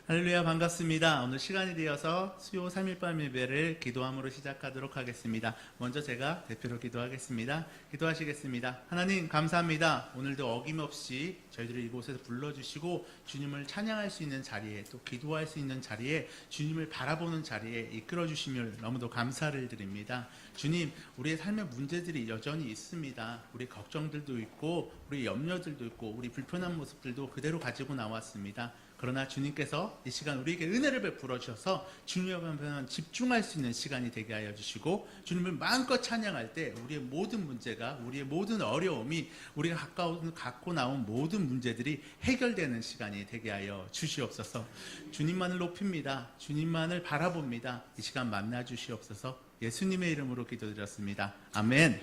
할렐루야, 반갑습니다. 오늘 시간이 되어서 수요 3일밤 예배를 기도함으로 시작하도록 하겠습니다. 먼저 제가 대표로 기도하겠습니다. 기도하시겠습니다. 하나님 감사합니다. 오늘도 어김없이 저희들을 이곳에서 불러주시고 주님을 찬양할 수 있는 자리에, 또 기도할 수 있는 자리에, 주님을 바라보는 자리에 이끌어주시며 너무도 감사를 드립니다. 주님, 우리의 삶의 문제들이 여전히 있습니다. 우리 걱정들도 있고 우리 염려들도 있고 우리 불편한 모습들도 그대로 가지고 나왔습니다. 그러나 주님께서 이 시간 우리에게 은혜를 베풀어 주셔서 주님 앞에 집중할 수 있는 시간이 되게 하여 주시고, 주님을 마음껏 찬양할 때 우리의 모든 문제가, 우리의 모든 어려움이, 우리가 갖고 나온 모든 문제들이 해결되는 시간이 되게 하여 주시옵소서. 주님만을 높입니다. 주님만을 바라봅니다. 이 시간 만나 주시옵소서. 예수님의 이름으로 기도드렸습니다. 아멘.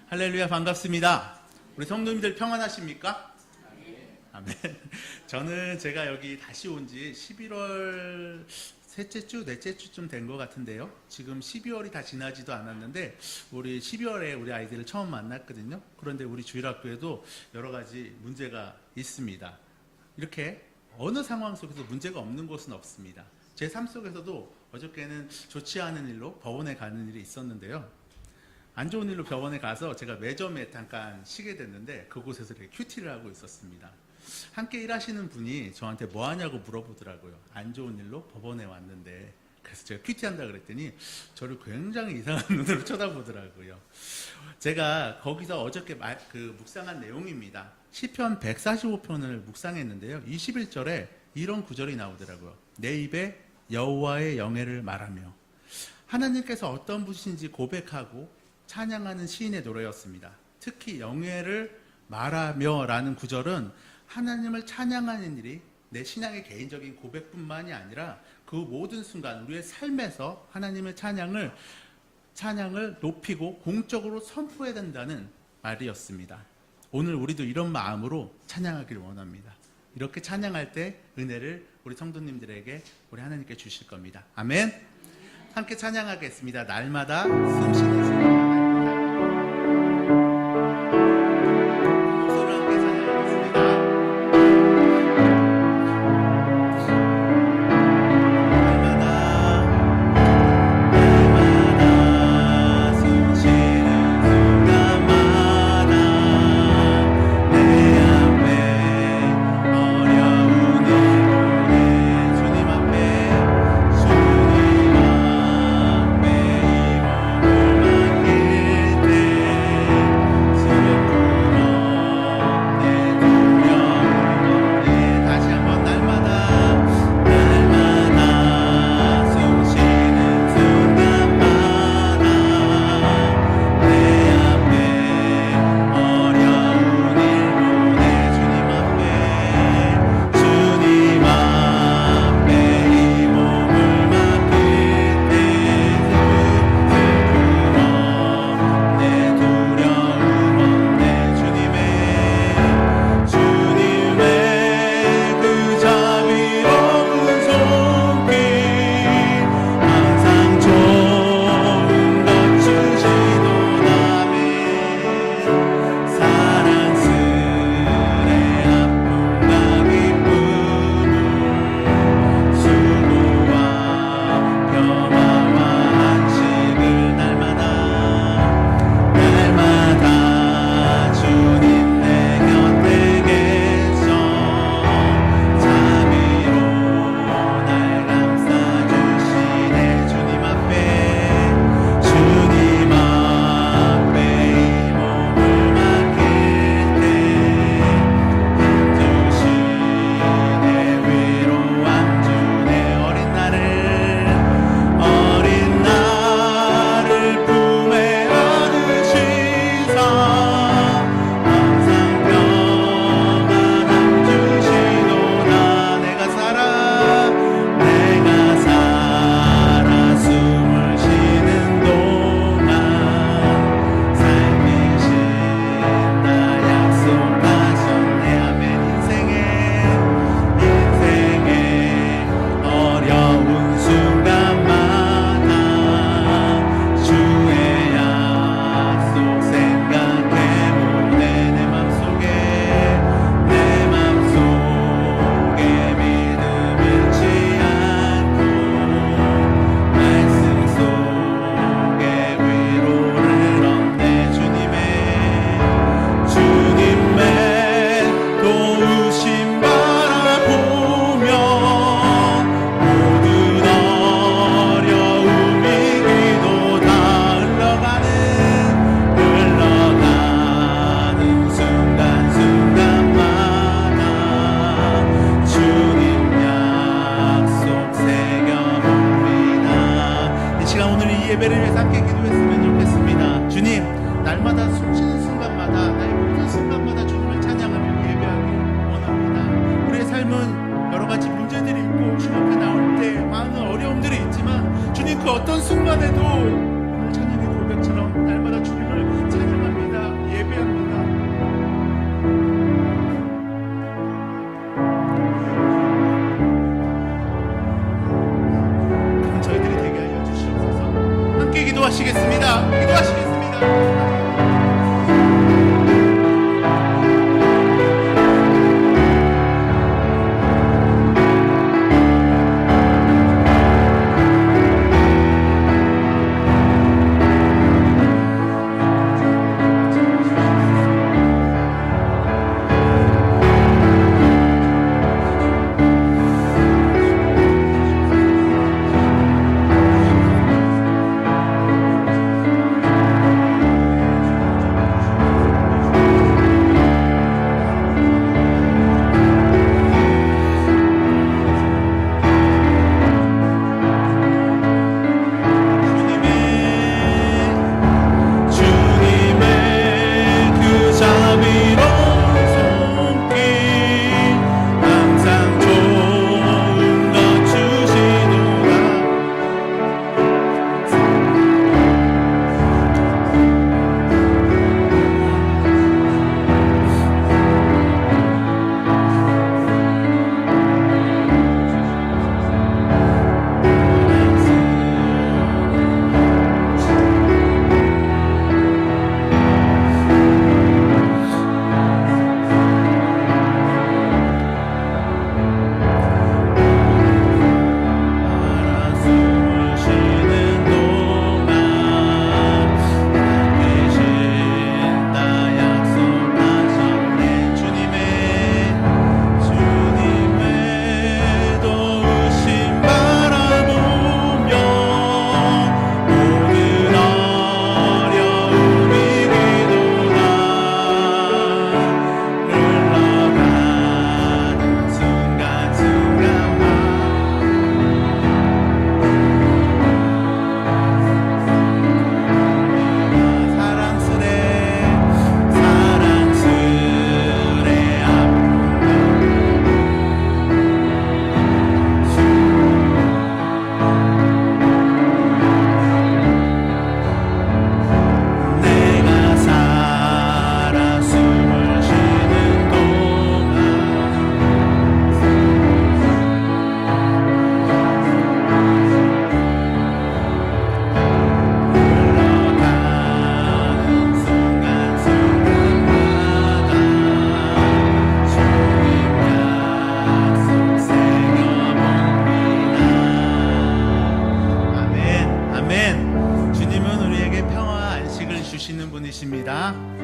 할렐루야, 반갑습니다. 우리 성도님들 평안하십니까? 아멘. 저는 제가 여기 다시 온 지 11월 셋째 주, 넷째 주쯤 된 것 같은데요. 지금 12월이 다 지나지도 않았는데 우리 12월에 우리 아이들을 처음 만났거든요. 그런데 우리 주일학교에도 여러 가지 문제가 있습니다. 이렇게 어느 상황 속에서 문제가 없는 곳은 없습니다. 제 삶 속에서도 어저께는 좋지 않은 일로 법원에 가는 일이 있었는데요. 안 좋은 일로 병원에 가서 제가 매점에 잠깐 쉬게 됐는데 그곳에서 이렇게 큐티를 하고 있었습니다. 함께 일하시는 분이 저한테 뭐 하냐고 물어보더라고요. 안 좋은 일로 법원에 왔는데. 그래서 제가 큐티한다 그랬더니 저를 굉장히 이상한 눈으로 쳐다보더라고요. 제가 거기서 어저께 묵상한 내용입니다. 시편 145편을 묵상했는데요. 21절에 이런 구절이 나오더라고요. 내 입에 여호와의 영예를 말하며. 하나님께서 어떤 분이신지 고백하고 찬양하는 시인의 노래였습니다. 특히 영예를 말하며 라는 구절은 하나님을 찬양하는 일이 내 신앙의 개인적인 고백뿐만이 아니라 그 모든 순간 우리의 삶에서 하나님의 찬양을 높이고 공적으로 선포해야 된다는 말이었습니다. 오늘 우리도 이런 마음으로 찬양하기를 원합니다. 이렇게 찬양할 때 은혜를 우리 성도님들에게 우리 하나님께 주실 겁니다. 아멘. 함께 찬양하겠습니다. 날마다 숨쉬는 순간. 주님 앞에 기도하시겠습니다. 기도하시겠습니다.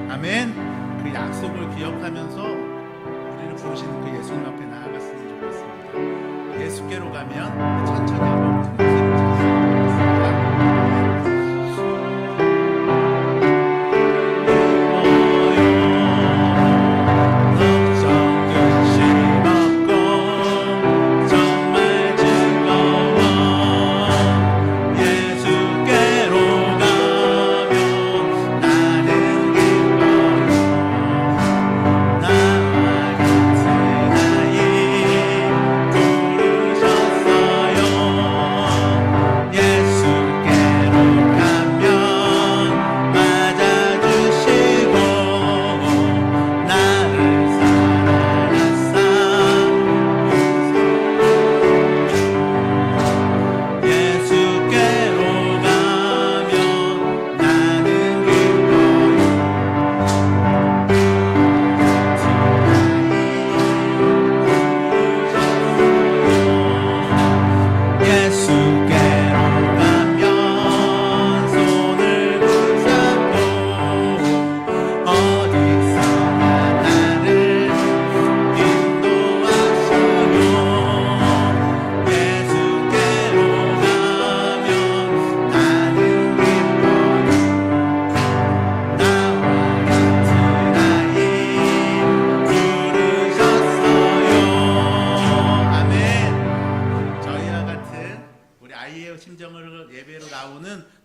아멘. 그 약속을 기억하면서 우리를 부르시는 그 예수님 앞에 나아갔으면 좋겠습니다. 예수께로 가면 천천히 한번 등지를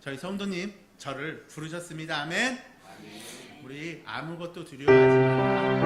저희 성도님 저를 부르셨습니다. 아멘. 우리 아무것도 두려워하지 말라.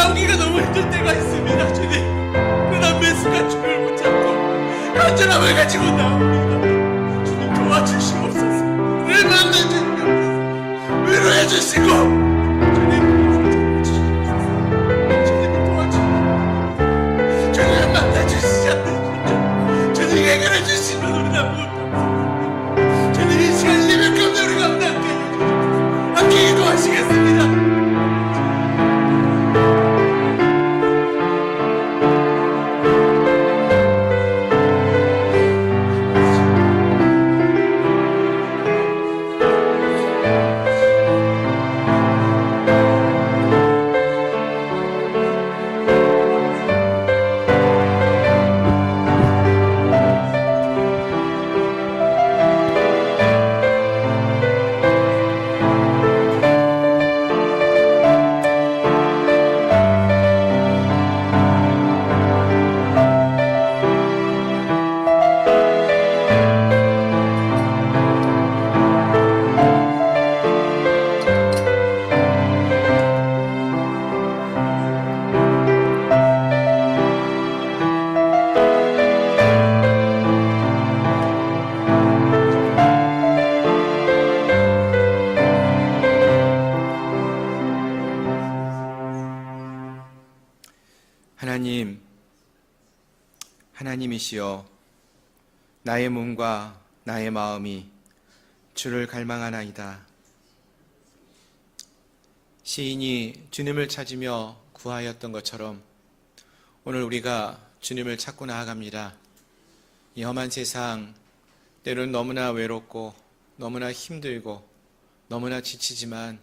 나오기가 너무 힘들 때가 있습니다, 주님. 그러나 매 순간 주님을 붙잡고 간절함을 가지고 나옵니다. 주님 도와주시옵소서. 우리를 만나주시옵소서. 위로해 주시고 주님 도와주시옵소서. 주님을 만나주시지 않으시죠. 주님 해결해 주시면 우리는 아무것도 주님 이 시간 예배 가운데 우리가 함께 해주시옵소서. 함께 기도하시겠습니다. 하나님이시여, 나의 몸과 나의 마음이 주를 갈망하나이다. 시인이 주님을 찾으며 구하였던 것처럼 오늘 우리가 주님을 찾고 나아갑니다. 이 험한 세상, 때로는 너무나 외롭고 너무나 힘들고 너무나 지치지만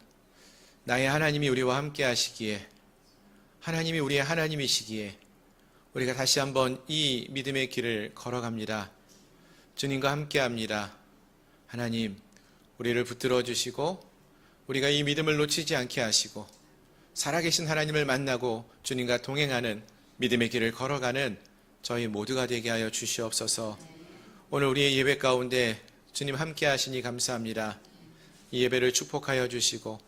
나의 하나님이 우리와 함께 하시기에, 하나님이 우리의 하나님이시기에 우리가 다시 한번 이 믿음의 길을 걸어갑니다. 주님과 함께합니다. 하나님, 우리를 붙들어 주시고 우리가 이 믿음을 놓치지 않게 하시고 살아계신 하나님을 만나고 주님과 동행하는 믿음의 길을 걸어가는 저희 모두가 되게 하여 주시옵소서. 오늘 우리의 예배 가운데 주님 함께 하시니 감사합니다. 이 예배를 축복하여 주시고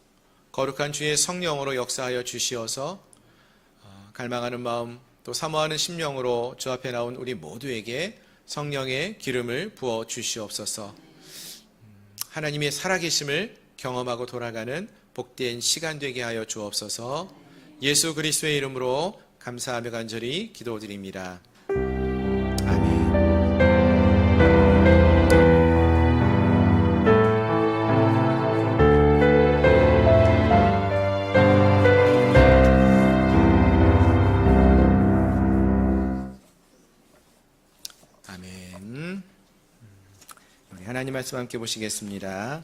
거룩한 주의 성령으로 역사하여 주시어서 갈망하는 마음 또 사모하는 심령으로 주 앞에 나온 우리 모두에게 성령의 기름을 부어 주시옵소서. 하나님의 살아계심을 경험하고 돌아가는 복된 시간 되게 하여 주옵소서. 예수 그리스도의 이름으로 감사하며 간절히 기도드립니다. 아멘. 하나님 말씀 함께 보시겠습니다.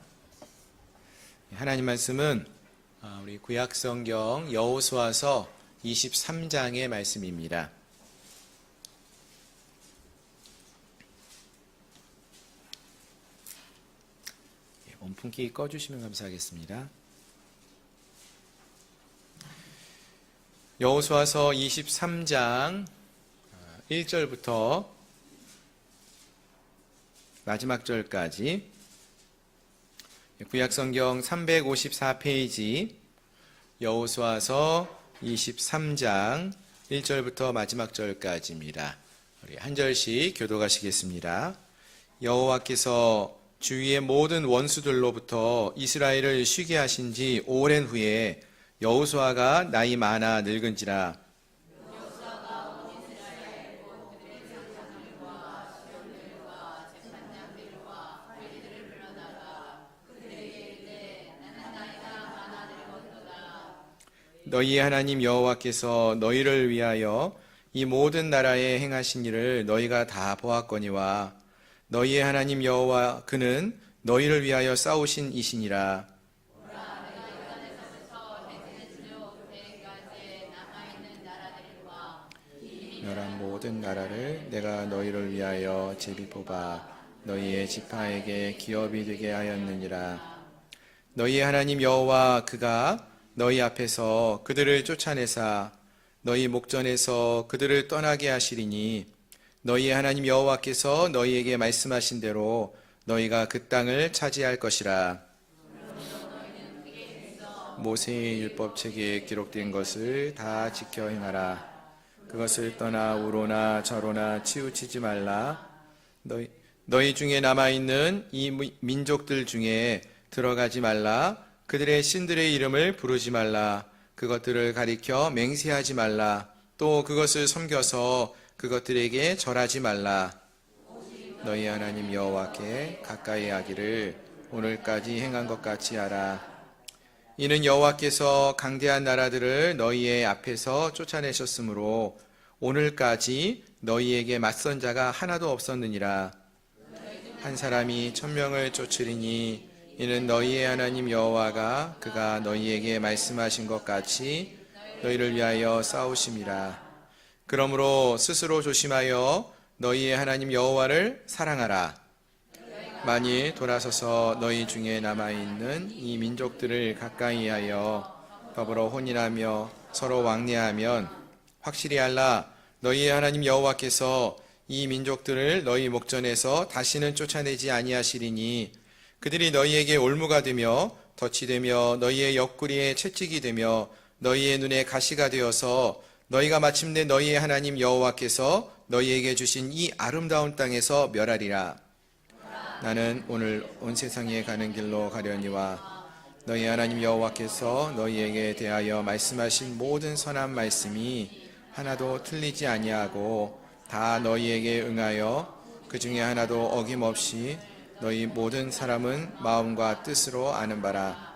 하나님 말씀은 우리 구약성경 여호수아서 23장의 말씀입니다. 원풍기 꺼주시면 감사하겠습니다. 여호수아서 23장 1절부터 마지막 절까지 구약성경 354페이지 여호수아서 23장 1절부터 마지막 절까지입니다. 우리 한 절씩 교독하시겠습니다. 여호와께서 주위의 모든 원수들로부터 이스라엘을 쉬게 하신 지 오랜 후에 여호수아가 나이 많아 늙은지라 너희의 하나님 여호와께서 너희를 위하여 이 모든 나라에 행하신 일을 너희가 다 보았거니와 너희의 하나님 여호와 그는 너희를 위하여 싸우신 이시니라. 멸한 모든 나라를 내가 너희를 위하여 제비 뽑아 너희의 지파에게 기업이 되게 하였느니라. 너희의 하나님 여호와 그가 너희 앞에서 그들을 쫓아내사 너희 목전에서 그들을 떠나게 하시리니 너희의 하나님 여호와께서 너희에게 말씀하신 대로 너희가 그 땅을 차지할 것이라. 모세의 율법책에 기록된 것을 다 지켜 행하라. 그것을 떠나 우로나 저로나 치우치지 말라. 너희 중에 남아있는 이 민족들 중에 들어가지 말라. 그들의 신들의 이름을 부르지 말라. 그것들을 가리켜 맹세하지 말라. 또 그것을 섬겨서 그것들에게 절하지 말라. 너희 하나님 여호와께 가까이 하기를 오늘까지 행한 것 같이 하라. 이는 여호와께서 강대한 나라들을 너희의 앞에서 쫓아내셨으므로 오늘까지 너희에게 맞선 자가 하나도 없었느니라. 한 사람이 1000명을 쫓으리니 이는 너희의 하나님 여호와가 그가 너희에게 말씀하신 것 같이 너희를 위하여 싸우심이라. 그러므로 스스로 조심하여 너희의 하나님 여호와를 사랑하라. 만일 돌아서서 너희 중에 남아있는 이 민족들을 가까이 하여 더불어 혼인하며 서로 왕래하면 확실히 알라. 너희의 하나님 여호와께서 이 민족들을 너희 목전에서 다시는 쫓아내지 아니하시리니 그들이 너희에게 올무가 되며 덫이 되며 너희의 옆구리에 채찍이 되며 너희의 눈에 가시가 되어서 너희가 마침내 너희의 하나님 여호와께서 너희에게 주신 이 아름다운 땅에서 멸하리라. 나는 오늘 온 세상에 가는 길로 가려니와 너희 하나님 여호와께서 너희에게 대하여 말씀하신 모든 선한 말씀이 하나도 틀리지 아니하고 다 너희에게 응하여 그 중에 하나도 어김없이 너희 모든 사람은 마음과 뜻으로 아는 바라.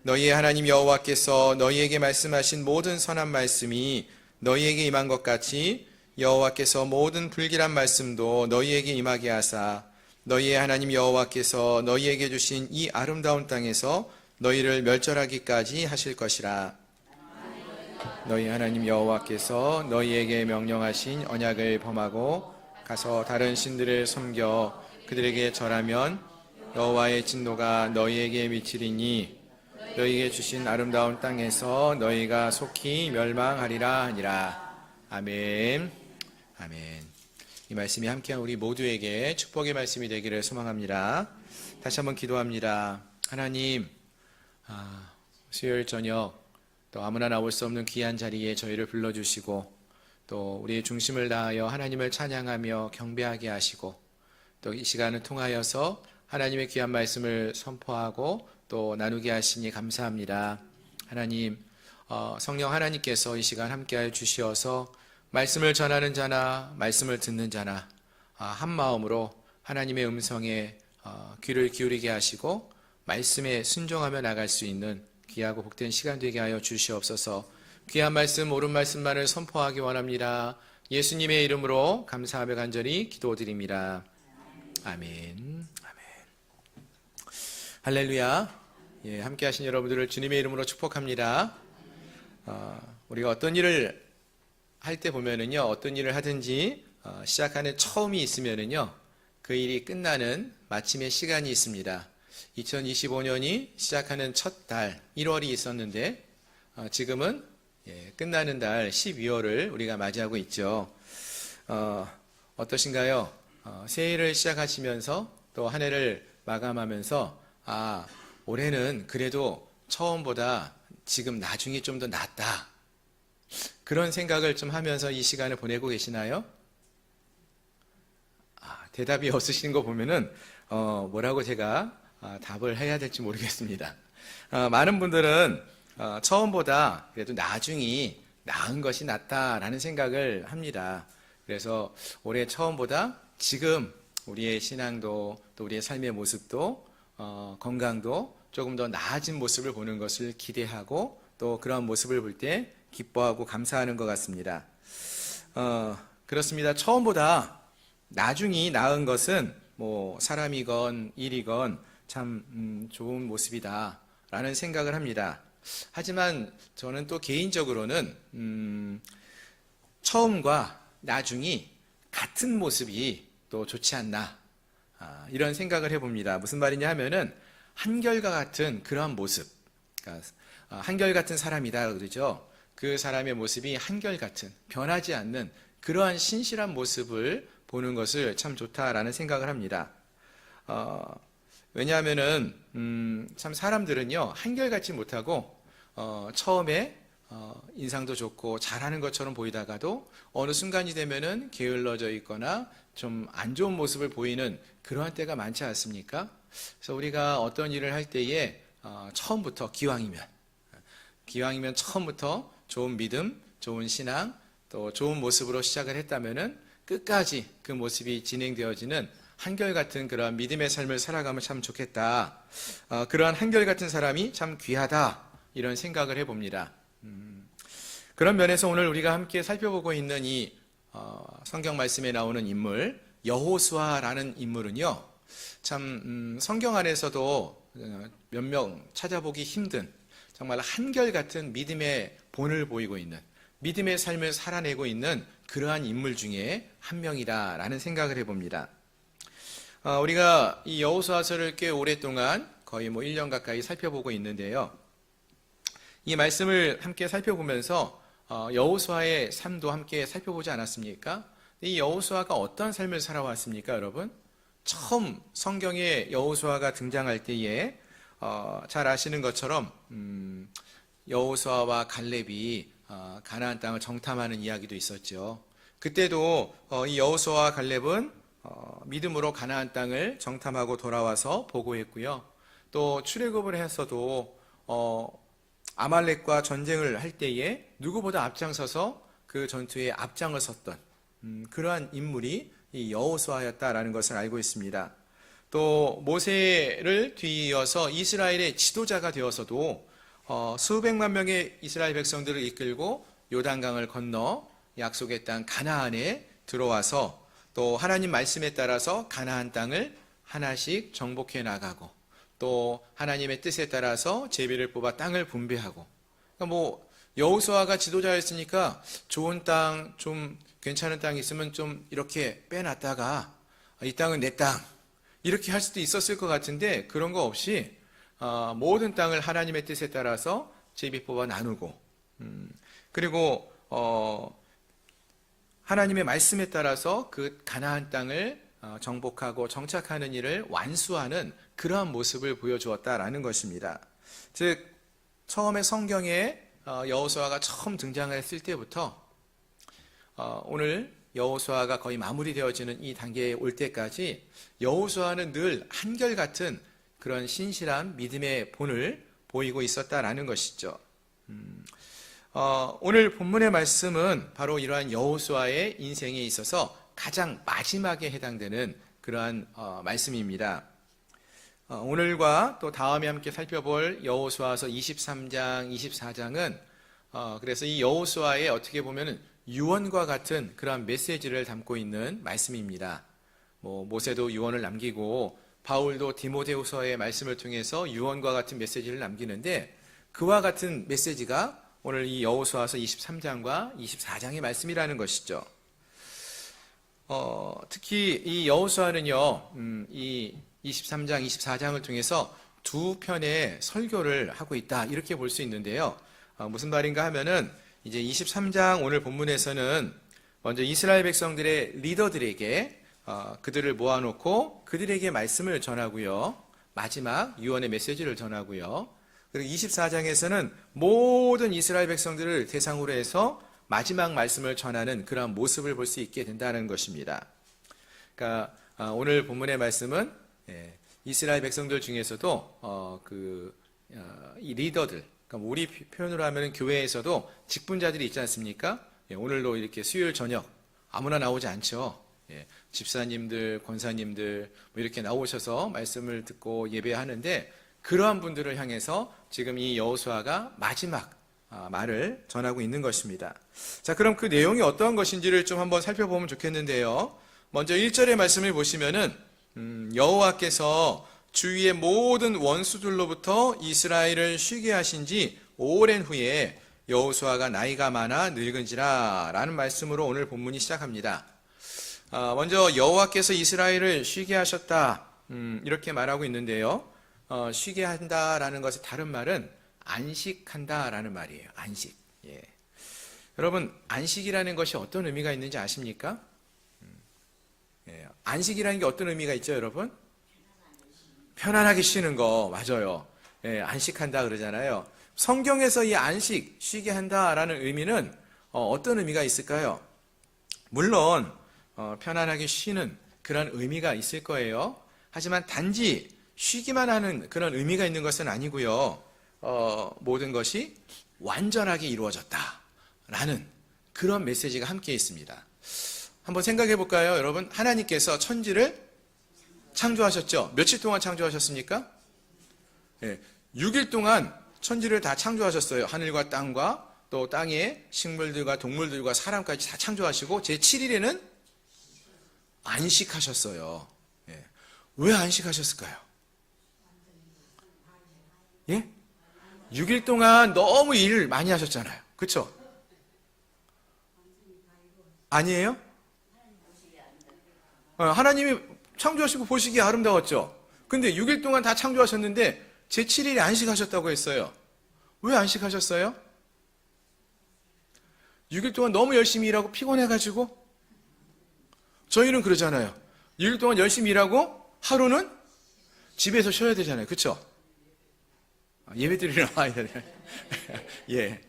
너희의 하나님 여호와께서 너희에게 말씀하신 모든 선한 말씀이 너희에게 임한 것 같이 여호와께서 모든 불길한 말씀도 너희에게 임하게 하사 너희의 하나님 여호와께서 너희에게 주신 이 아름다운 땅에서 너희를 멸절하기까지 하실 것이라. 너희 하나님 여호와께서 너희에게 명령하신 언약을 범하고 가서 다른 신들을 섬겨 그들에게 절하면 여호와의 진노가 너희에게 미치리니 너희에게 주신 아름다운 땅에서 너희가 속히 멸망하리라 하니라. 아멘. 아멘. 이 말씀이 함께한 우리 모두에게 축복의 말씀이 되기를 소망합니다. 다시 한번 기도합니다. 하나님, 수요일 저녁 또 아무나 나올 수 없는 귀한 자리에 저희를 불러주시고 또 우리의 중심을 다하여 하나님을 찬양하며 경배하게 하시고 또 이 시간을 통하여서 하나님의 귀한 말씀을 선포하고 또 나누게 하시니 감사합니다. 하나님, 성령 하나님께서 이 시간 함께하여 주시어서 말씀을 전하는 자나 말씀을 듣는 자나 한 마음으로 하나님의 음성에 귀를 기울이게 하시고 말씀에 순종하며 나갈 수 있는 귀하고 복된 시간 되게 하여 주시옵소서. 귀한 말씀, 옳은 말씀만을 선포하기 원합니다. 예수님의 이름으로 감사하며 간절히 기도드립니다. 아멘. 아멘. 할렐루야. 예, 함께 하신 여러분들을 주님의 이름으로 축복합니다. 우리가 어떤 일을 할 때 보면은요, 어떤 일을 하든지 시작하는 처음이 있으면은요, 그 일이 끝나는 마침의 시간이 있습니다. 2025년이 시작하는 첫 달 1월이 있었는데 지금은 끝나는 달 12월을 우리가 맞이하고 있죠. 어떠신가요? 새해를 시작하시면서 또 한 해를 마감하면서 올해는 그래도 처음보다 지금 나중이 좀 더 낫다. 그런 생각을 좀 하면서 이 시간을 보내고 계시나요? 대답이 없으신 거 보면은 뭐라고 제가 답을 해야 될지 모르겠습니다. 많은 분들은 처음보다 그래도 나중이 나은 것이 낫다라는 생각을 합니다. 그래서 올해 처음보다 지금 우리의 신앙도 또 우리의 삶의 모습도 건강도 조금 더 나아진 모습을 보는 것을 기대하고 또 그런 모습을 볼 때 기뻐하고 감사하는 것 같습니다. 그렇습니다. 처음보다 나중이 나은 것은 뭐 사람이건 일이건 참 좋은 모습이다 라는 생각을 합니다. 하지만 저는 또 개인적으로는 처음과 나중이 같은 모습이 또 좋지 않나 이런 생각을 해봅니다. 무슨 말이냐 하면은 한결과 같은 그러한 모습, 그러니까 한결같은 사람이다 그러죠. 그 사람의 모습이 한결같은 변하지 않는 그러한 신실한 모습을 보는 것을 참 좋다라는 생각을 합니다. 왜냐하면은 참 사람들은요 한결같지 못하고 처음에 인상도 좋고 잘하는 것처럼 보이다가도 어느 순간이 되면은 게을러져 있거나 좀 안 좋은 모습을 보이는 그러한 때가 많지 않습니까? 그래서 우리가 어떤 일을 할 때에 처음부터 기왕이면 처음부터 좋은 믿음, 좋은 신앙, 또 좋은 모습으로 시작을 했다면은 끝까지 그 모습이 진행되어지는 한결같은 그러한 믿음의 삶을 살아가면 참 좋겠다. 그러한 한결같은 사람이 참 귀하다. 이런 생각을 해봅니다. 그런 면에서 오늘 우리가 함께 살펴보고 있는 이 성경 말씀에 나오는 인물 여호수아라는 인물은요, 참 성경 안에서도 몇 명 찾아보기 힘든 정말 한결같은 믿음의 본을 보이고 있는 믿음의 삶을 살아내고 있는 그러한 인물 중에 한 명이다라는 생각을 해봅니다. 우리가 이 여호수아서를 꽤 오랫동안 거의 1년 가까이 살펴보고 있는데요. 이 말씀을 함께 살펴보면서 여호수아의 삶도 함께 살펴보지 않았습니까? 이 여호수아가 어떤 삶을 살아왔습니까, 여러분? 처음 성경에 여호수아가 등장할 때에 잘 아시는 것처럼 여호수아와 갈렙이 가나안 땅을 정탐하는 이야기도 있었죠. 그때도 이 여호수아와 갈렙은 믿음으로 가나안 땅을 정탐하고 돌아와서 보고했고요. 또 출애굽을 했어도 아말렉과 전쟁을 할 때에 누구보다 앞장서서 그 전투에 앞장을 섰던 그러한 인물이 이 여호수아였다라는 것을 알고 있습니다. 또 모세를 뒤이어서 이스라엘의 지도자가 되어서도 수백만 명의 이스라엘 백성들을 이끌고 요단강을 건너 약속의 땅 가나안에 들어와서 또 하나님 말씀에 따라서 가나안 땅을 하나씩 정복해 나가고 또 하나님의 뜻에 따라서 제비를 뽑아 땅을 분배하고, 그러니까 여호수아가 지도자였으니까 좋은 땅, 좀 괜찮은 땅이 있으면 좀 이렇게 빼놨다가 이 땅은 내 땅 이렇게 할 수도 있었을 것 같은데 그런 거 없이 모든 땅을 하나님의 뜻에 따라서 제비 뽑아 나누고 그리고 하나님의 말씀에 따라서 그 가나안 땅을 정복하고 정착하는 일을 완수하는 그러한 모습을 보여주었다라는 것입니다. 즉 처음에 성경에 여호수아가 처음 등장했을 때부터 오늘 여호수아가 거의 마무리되어지는 이 단계에 올 때까지 여호수아는 늘 한결같은 그런 신실한 믿음의 본을 보이고 있었다라는 것이죠. 오늘 본문의 말씀은 바로 이러한 여호수아의 인생에 있어서 가장 마지막에 해당되는 그러한 말씀입니다. 오늘과 또 다음에 함께 살펴볼 여호수아서 23장, 24장은 그래서 이 여호수아의 어떻게 보면 유언과 같은 그러한 메시지를 담고 있는 말씀입니다. 모세도 유언을 남기고 바울도 디모데후서의 말씀을 통해서 유언과 같은 메시지를 남기는데 그와 같은 메시지가 오늘 이 여호수아서 23장과 24장의 말씀이라는 것이죠. 특히 이 여호수아는요, 이 23장, 24장을 통해서 두 편의 설교를 하고 있다 이렇게 볼 수 있는데요. 무슨 말인가 하면은 이제 23장 오늘 본문에서는 먼저 이스라엘 백성들의 리더들에게 그들을 모아놓고 그들에게 말씀을 전하고요. 마지막 유언의 메시지를 전하고요. 그리고 24장에서는 모든 이스라엘 백성들을 대상으로 해서 마지막 말씀을 전하는 그러한 모습을 볼 수 있게 된다는 것입니다. 그러니까 오늘 본문의 말씀은 이스라엘 백성들 중에서도 이 리더들, 그러니까 우리 표현으로 하면 교회에서도 직분자들이 있지 않습니까? 오늘도 이렇게 수요일 저녁 아무나 나오지 않죠. 집사님들, 권사님들 이렇게 나오셔서 말씀을 듣고 예배하는데 그러한 분들을 향해서 지금 이 여호수아가 마지막 말을 전하고 있는 것입니다. 자, 그럼 그 내용이 어떠한 것인지를 좀 한번 살펴보면 좋겠는데요. 먼저 1절의 말씀을 보시면은 여호와께서 주위의 모든 원수들로부터 이스라엘을 쉬게 하신 지 오랜 후에 여호수아가 나이가 많아 늙은지라 라는 말씀으로 오늘 본문이 시작합니다. 먼저 여호와께서 이스라엘을 쉬게 하셨다 이렇게 말하고 있는데요. 쉬게 한다라는 것의 다른 말은 안식한다라는 말이에요. 안식. 여러분, 안식이라는 것이 어떤 의미가 있는지 아십니까? 안식이라는 게 어떤 의미가 있죠, 여러분? 편안하게 쉬는 거, 맞아요. 안식한다 그러잖아요. 성경에서 이 안식, 쉬게 한다라는 의미는 어떤 의미가 있을까요? 물론 편안하게 쉬는 그런 의미가 있을 거예요. 하지만 단지 쉬기만 하는 그런 의미가 있는 것은 아니고요. 모든 것이 완전하게 이루어졌다라는 그런 메시지가 함께 있습니다. 한번 생각해 볼까요? 여러분, 하나님께서 천지를 창조하셨죠? 며칠 동안 창조하셨습니까? 6일 동안 천지를 다 창조하셨어요. 하늘과 땅과 또 땅의 식물들과 동물들과 사람까지 다 창조하시고 제7일에는 안식하셨어요. 왜 안식하셨을까요? 예? 6일 동안 너무 일을 많이 하셨잖아요. 그렇죠? 아니에요? 하나님이 창조하시고 보시기에 아름다웠죠. 근데 6일 동안 다 창조하셨는데 제7일에 안식하셨다고 했어요. 왜 안식하셨어요? 6일 동안 너무 열심히 일하고 피곤해가지고? 저희는 그러잖아요. 6일 동안 열심히 일하고 하루는 집에서 쉬어야 되잖아요. 그렇죠? 예배 드리러 와야 되잖아요. 예.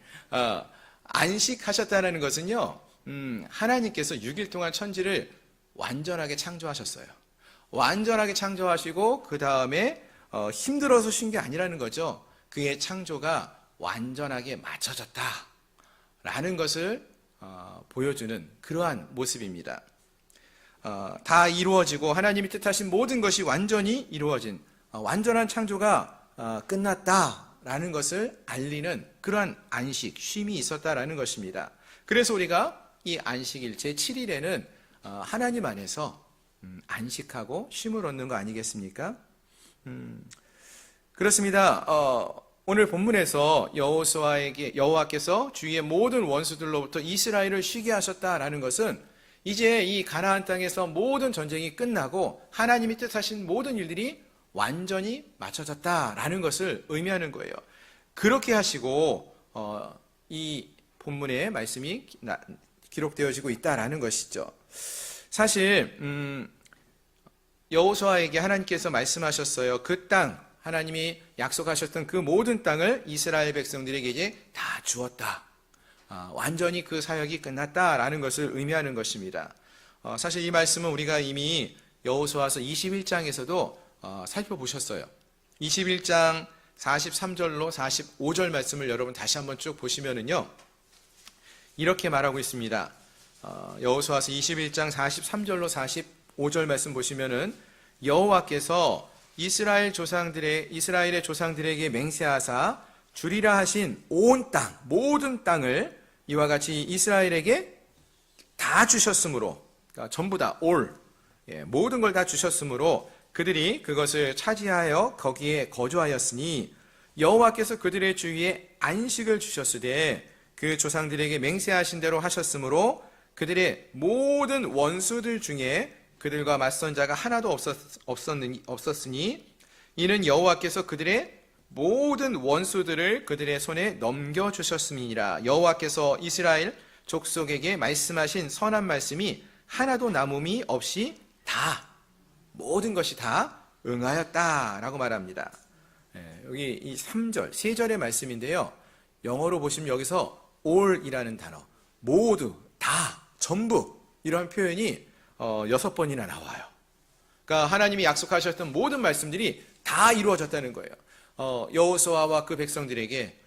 안식하셨다는 것은요, 하나님께서 6일 동안 천지를 완전하게 창조하셨어요. 완전하게 창조하시고 그 다음에 힘들어서 쉰 게 아니라는 거죠. 그의 창조가 완전하게 맞춰졌다라는 것을 보여주는 그러한 모습입니다. 다 이루어지고 하나님이 뜻하신 모든 것이 완전히 이루어진 완전한 창조가 끝났다라는 것을 알리는 그러한 안식, 쉼이 있었다라는 것입니다. 그래서 우리가 이 안식일 제7일에는 하나님 안에서 안식하고 쉼을 얻는 거 아니겠습니까? 그렇습니다. 오늘 본문에서 여호와께서 주위의 모든 원수들로부터 이스라엘을 쉬게 하셨다라는 것은 이제 이 가나안 땅에서 모든 전쟁이 끝나고 하나님이 뜻하신 모든 일들이 완전히 맞춰졌다라는 것을 의미하는 거예요. 그렇게 하시고 이 본문의 말씀이 기록되어지고 있다라는 것이죠. 사실 여호수아에게 하나님께서 말씀하셨어요. 그 땅, 하나님이 약속하셨던 그 모든 땅을 이스라엘 백성들에게 이제 다 주었다. 완전히 그 사역이 끝났다라는 것을 의미하는 것입니다. 사실 이 말씀은 우리가 이미 여호수아서 21장에서도 살펴보셨어요. 21장 43절로 45절 말씀을 여러분 다시 한번 쭉 보시면은요, 이렇게 말하고 있습니다. 여호수아서 21장 43절로 45절 말씀 보시면은 여호와께서 이스라엘의 조상들에게 맹세하사 주리라 하신 온 땅, 모든 땅을 이와 같이 이스라엘에게 다 주셨으므로, 그러니까 전부 다 모든 걸 다 주셨으므로 그들이 그것을 차지하여 거기에 거주하였으니 여호와께서 그들의 주위에 안식을 주셨으되 그 조상들에게 맹세하신 대로 하셨으므로 그들의 모든 원수들 중에 그들과 맞선 자가 하나도 없었으니 이는 여호와께서 그들의 모든 원수들을 그들의 손에 넘겨주셨음이니라. 여호와께서 이스라엘 족속에게 말씀하신 선한 말씀이 하나도 남음이 없이 다, 모든 것이 다 응하였다라고 말합니다. 여기 이 3절, 3절의 말씀인데요. 영어로 보시면 여기서 all이라는 단어, 모두, 다, 전부 이런 표현이 6번이나 나와요. 그러니까 하나님이 약속하셨던 모든 말씀들이 다 이루어졌다는 거예요. 여호수아와 그 백성들에게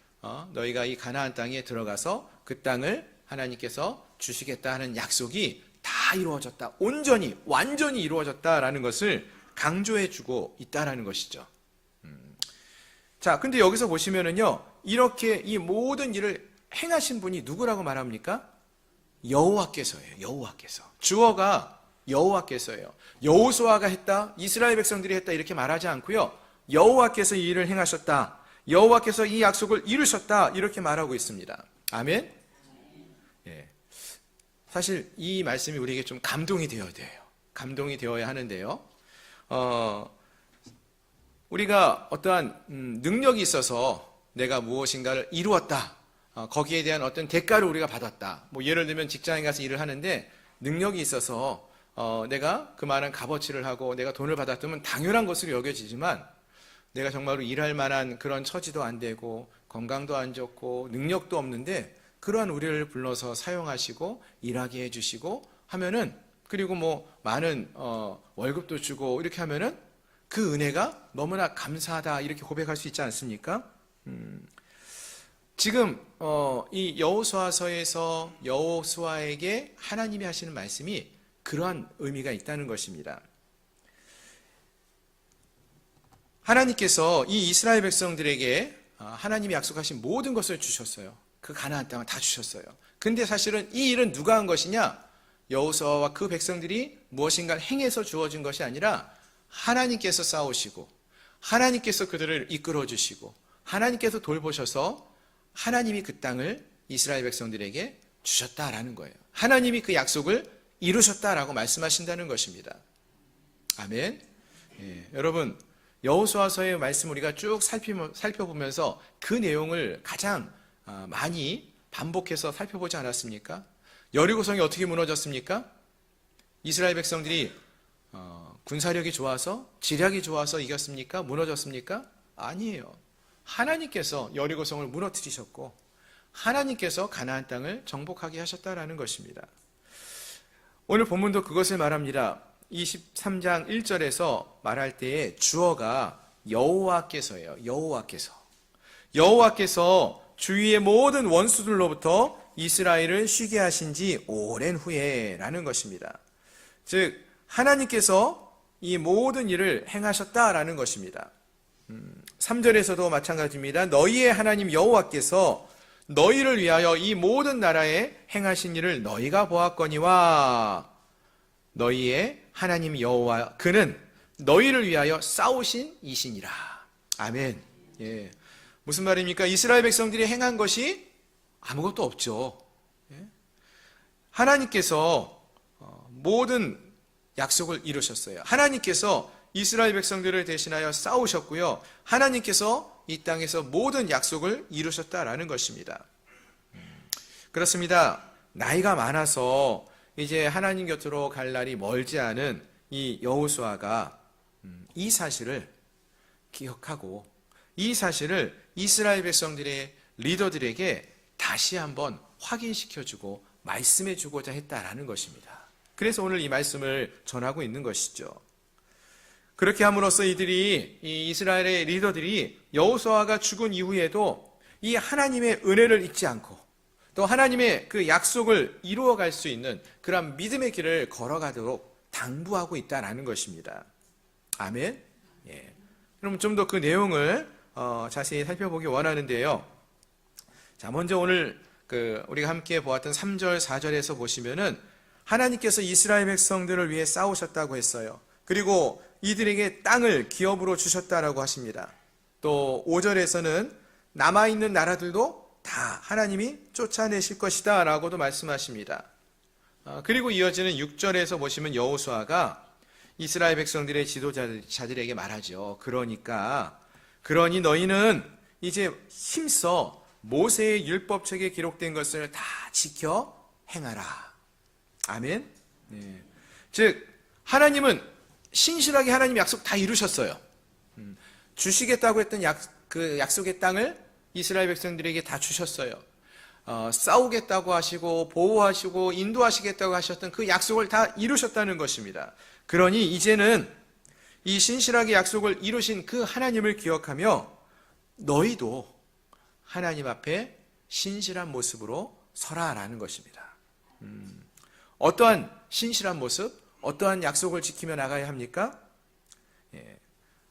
너희가 이 가나안 땅에 들어가서 그 땅을 하나님께서 주시겠다 하는 약속이 다 이루어졌다. 온전히 완전히 이루어졌다라는 것을 강조해 주고 있다라는 것이죠. 자, 근데 여기서 보시면은요, 이렇게 이 모든 일을 행하신 분이 누구라고 말합니까? 여호와께서예요. 여호와께서. 주어가 여호와께서예요. 여호수아가 했다, 이스라엘 백성들이 했다 이렇게 말하지 않고요. 여호와께서 이 일을 행하셨다, 여호와께서 이 약속을 이루셨다 이렇게 말하고 있습니다. 아멘. 예. 사실 이 말씀이 우리에게 좀 감동이 되어야 돼요. 감동이 되어야 하는데요. 우리가 어떠한 능력이 있어서 내가 무엇인가를 이루었다, 거기에 대한 어떤 대가를 우리가 받았다. 뭐 예를 들면 직장에 가서 일을 하는데 능력이 있어서 내가 그 많은 값어치를 하고 내가 돈을 받았다면 당연한 것으로 여겨지지만 내가 정말로 일할 만한 그런 처지도 안 되고 건강도 안 좋고 능력도 없는데 그러한 우리를 불러서 사용하시고 일하게 해주시고 하면은, 그리고 뭐 많은 월급도 주고 이렇게 하면은 그 은혜가 너무나 감사하다 이렇게 고백할 수 있지 않습니까? 지금 이 여호수아서에서 여호수아에게 하나님이 하시는 말씀이 그러한 의미가 있다는 것입니다. 하나님께서 이 이스라엘 백성들에게 하나님이 약속하신 모든 것을 주셨어요. 그 가나안 땅을 다 주셨어요. 근데 사실은 이 일은 누가 한 것이냐? 여호수아와 그 백성들이 무엇인가를 행해서 주어진 것이 아니라 하나님께서 싸우시고 하나님께서 그들을 이끌어 주시고 하나님께서 돌보셔서 하나님이 그 땅을 이스라엘 백성들에게 주셨다라는 거예요. 하나님이 그 약속을 이루셨다라고 말씀하신다는 것입니다. 아멘. 예, 여러분, 여호수아서의 말씀 우리가 쭉 살펴보면서 그 내용을 가장 많이 반복해서 살펴보지 않았습니까? 여리고성이 어떻게 무너졌습니까? 이스라엘 백성들이 군사력이 좋아서, 지략이 좋아서 이겼습니까? 무너졌습니까? 아니에요. 하나님께서 여리고성을 무너뜨리셨고 하나님께서 가나안 땅을 정복하게 하셨다라는 것입니다. 오늘 본문도 그것을 말합니다. 23장 1절에서 말할 때에 주어가 여호와께서예요. 여호와께서 주위의 모든 원수들로부터 이스라엘을 쉬게 하신 지 오랜 후에 라는 것입니다. 즉 하나님께서 이 모든 일을 행하셨다라는 것입니다. 3절에서도 마찬가지입니다. 너희의 하나님 여호와께서 너희를 위하여 이 모든 나라에 행하신 일을 너희가 보았거니와 너희의 하나님 여호와 그는 너희를 위하여 싸우신 이시니라. 아멘. 예. 무슨 말입니까? 이스라엘 백성들이 행한 것이 아무것도 없죠. 예? 하나님께서 모든 약속을 이루셨어요. 하나님께서 이스라엘 백성들을 대신하여 싸우셨고요. 하나님께서 이 땅에서 모든 약속을 이루셨다라는 것입니다. 그렇습니다. 나이가 많아서 이제 하나님 곁으로 갈 날이 멀지 않은 이 여호수아가 이 사실을 기억하고 이 사실을 이스라엘 백성들의 리더들에게 다시 한번 확인시켜주고 말씀해주고자 했다라는 것입니다. 그래서 오늘 이 말씀을 전하고 있는 것이죠. 그렇게 함으로써 이 이스라엘의 리더들이 여호수아가 죽은 이후에도 이 하나님의 은혜를 잊지 않고 또 하나님의 그 약속을 이루어갈 수 있는 그런 믿음의 길을 걸어가도록 당부하고 있다라는 것입니다. 아멘. 예. 그럼 좀 더 그 내용을 자세히 살펴보기 원하는데요. 자, 먼저 오늘 우리가 함께 보았던 3절, 4절에서 보시면은 하나님께서 이스라엘 백성들을 위해 싸우셨다고 했어요. 그리고 이들에게 땅을 기업으로 주셨다라고 하십니다. 또 5절에서는 남아있는 나라들도 다 하나님이 쫓아내실 것이다 라고도 말씀하십니다. 그리고 이어지는 6절에서 보시면 여호수아가 이스라엘 백성들의 지도자들에게 말하죠. 그러니 너희는 이제 힘써 모세의 율법책에 기록된 것을 다 지켜 행하라. 아멘. 네. 즉 하나님은 신실하게 하나님 약속 다 이루셨어요. 주시겠다고 했던 그 약속의 땅을 이스라엘 백성들에게 다 주셨어요. 싸우겠다고 하시고 보호하시고 인도하시겠다고 하셨던 그 약속을 다 이루셨다는 것입니다. 그러니 이제는 이 신실하게 약속을 이루신 그 하나님을 기억하며 너희도 하나님 앞에 신실한 모습으로 서라라는 것입니다. 어떠한 신실한 모습, 어떠한 약속을 지키며 나가야 합니까? 예,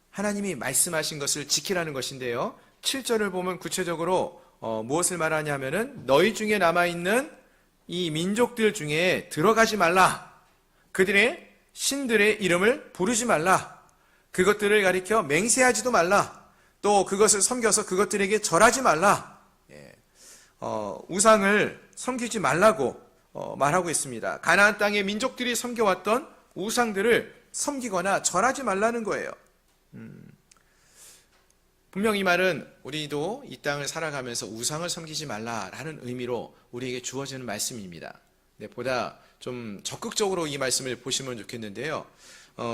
하나님이 말씀하신 것을 지키라는 것인데요. 7절을 보면 구체적으로 무엇을 말하냐면은 너희 중에 남아있는 이 민족들 중에 들어가지 말라. 그들의 신들의 이름을 부르지 말라. 그것들을 가리켜 맹세하지도 말라. 또 그것을 섬겨서 그것들에게 절하지 말라. 예, 우상을 섬기지 말라고 말하고 있습니다. 가나안 땅의 민족들이 섬겨왔던 우상들을 섬기거나 절하지 말라는 거예요. 분명 이 말은 우리도 이 땅을 살아가면서 우상을 섬기지 말라라는 의미로 우리에게 주어지는 말씀입니다. 네, 보다 좀 적극적으로 이 말씀을 보시면 좋겠는데요.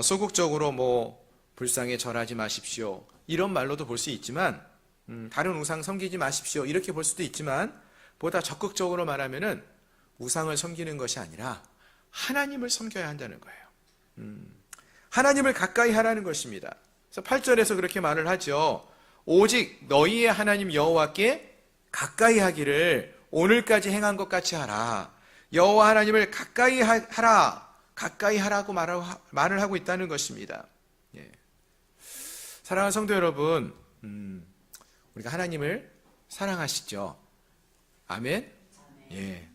소극적으로 불상에 절하지 마십시오. 이런 말로도 볼 수 있지만 다른 우상 섬기지 마십시오. 이렇게 볼 수도 있지만 보다 적극적으로 말하면은 우상을 섬기는 것이 아니라 하나님을 섬겨야 한다는 거예요. 하나님을 가까이 하라는 것입니다. 그래서 8절에서 그렇게 말을 하죠. 오직 너희의 하나님 여호와께 가까이 하기를 오늘까지 행한 것 같이 하라. 여호와 하나님을 가까이 하라. 가까이 하라고 말을 하고 있다는 것입니다. 예. 사랑하는 성도 여러분, 우리가 하나님을 사랑하시죠? 아멘? 예.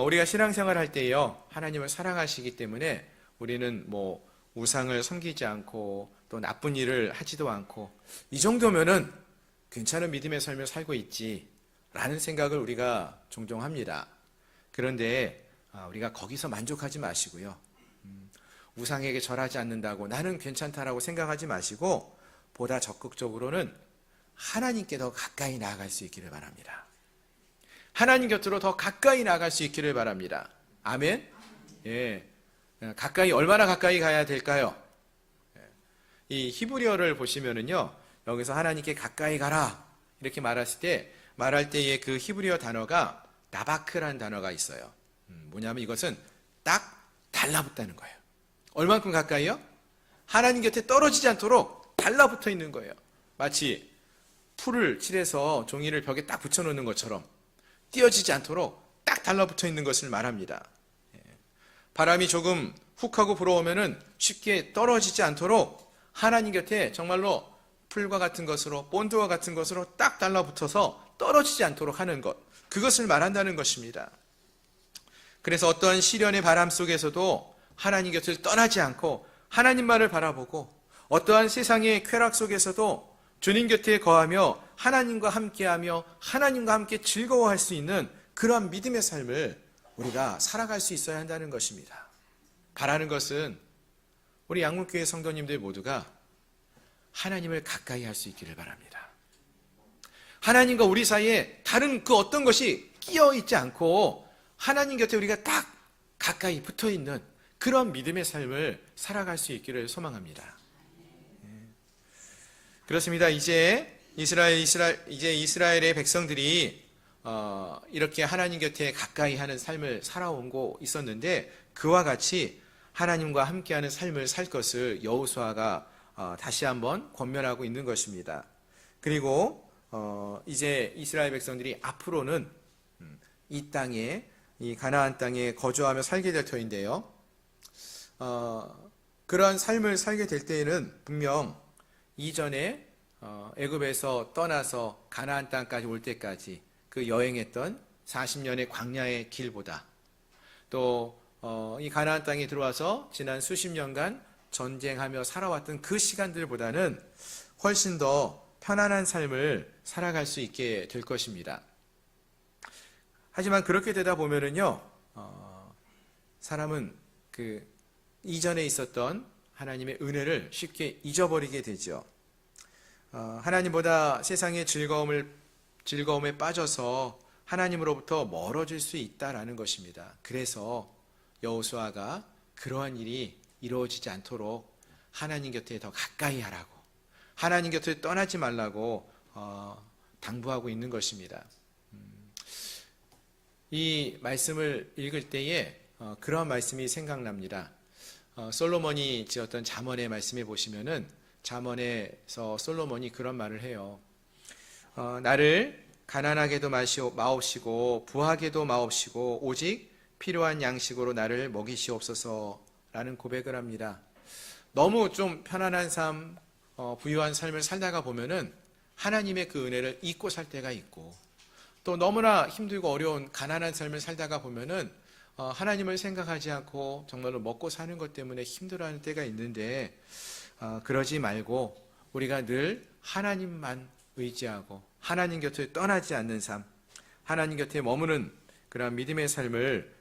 우리가 신앙생활 할 때요, 하나님을 사랑하시기 때문에 우리는 뭐 우상을 섬기지 않고 또 나쁜 일을 하지도 않고 이 정도면은 괜찮은 믿음의 삶을 살고 있지 라는 생각을 우리가 종종 합니다. 그런데 우리가 거기서 만족하지 마시고요. 우상에게 절하지 않는다고 나는 괜찮다라고 생각하지 마시고 보다 적극적으로는 하나님께 더 가까이 나아갈 수 있기를 바랍니다. 하나님 곁으로 더 가까이 나아갈 수 있기를 바랍니다. 아멘? 예. 가까이, 얼마나 가까이 가야 될까요? 이 히브리어를 보시면은요, 여기서 하나님께 가까이 가라 이렇게 말할 때의 그 히브리어 단어가 나바크라는 단어가 있어요. 뭐냐면 이것은 딱 달라붙다는 거예요. 얼만큼 가까이요? 하나님 곁에 떨어지지 않도록 달라붙어 있는 거예요. 마치 풀을 칠해서 종이를 벽에 딱 붙여놓는 것처럼 띄어지지 않도록 딱 달라붙어 있는 것을 말합니다. 바람이 조금 훅 하고 불어오면은 쉽게 떨어지지 않도록 하나님 곁에 정말로 풀과 같은 것으로, 본드와 같은 것으로 딱 달라붙어서 떨어지지 않도록 하는 것, 그것을 말한다는 것입니다. 그래서 어떤 시련의 바람 속에서도 하나님 곁을 떠나지 않고 하나님만을 바라보고, 어떠한 세상의 쾌락 속에서도 주님 곁에 거하며 하나님과 함께하며 하나님과 함께 즐거워할 수 있는 그러한 믿음의 삶을 우리가 살아갈 수 있어야 한다는 것입니다. 바라는 것은 우리 양문교회 성도님들 모두가 하나님을 가까이 할 수 있기를 바랍니다. 하나님과 우리 사이에 다른 그 어떤 것이 끼어 있지 않고 하나님 곁에 우리가 딱 가까이 붙어 있는 그런 믿음의 삶을 살아갈 수 있기를 소망합니다. 그렇습니다. 이제 이스라엘의 백성들이 이렇게 하나님 곁에 가까이 하는 삶을 살아오고 있었는데, 그와 같이 하나님과 함께하는 삶을 살 것을 여호수아가 다시 한번 권면하고 있는 것입니다. 그리고 이제 이스라엘 백성들이 앞으로는 이 땅에, 이 가나안 땅에 거주하며 살게 될 터인데요. 그러한 삶을 살게 될 때에는 분명 이전에 애굽에서 떠나서 가나안 땅까지 올 때까지 그 여행했던 40년의 광야의 길보다, 또 이 가나안 땅에 들어와서 지난 수십 년간 전쟁하며 살아왔던 그 시간들보다는 훨씬 더 편안한 삶을 살아갈 수 있게 될 것입니다. 하지만 그렇게 되다 보면은요, 사람은 그 이전에 있었던 하나님의 은혜를 쉽게 잊어버리게 되죠. 하나님보다 세상의 즐거움에 빠져서 하나님으로부터 멀어질 수 있다라는 것입니다. 그래서 여호수아가 그러한 일이 이루어지지 않도록 하나님 곁에 더 가까이 하라고, 하나님 곁을 떠나지 말라고 당부하고 있는 것입니다. 이 말씀을 읽을 때에 그런 말씀이 생각납니다. 솔로몬이 지었던 잠언의 말씀에 보시면은 잠언에서 솔로몬이 그런 말을 해요. 나를 가난하게도 마옵시고 부하게도 마옵시고 오직 필요한 양식으로 나를 먹이시옵소서라는 고백을 합니다. 너무 좀 편안한 삶, 부유한 삶을 살다가 보면은 하나님의 그 은혜를 잊고 살 때가 있고, 또 너무나 힘들고 어려운 가난한 삶을 살다가 보면은 하나님을 생각하지 않고 정말로 먹고 사는 것 때문에 힘들어하는 때가 있는데, 그러지 말고 우리가 늘 하나님만 의지하고 하나님 곁을 떠나지 않는 삶, 하나님 곁에 머무는 그런 믿음의 삶을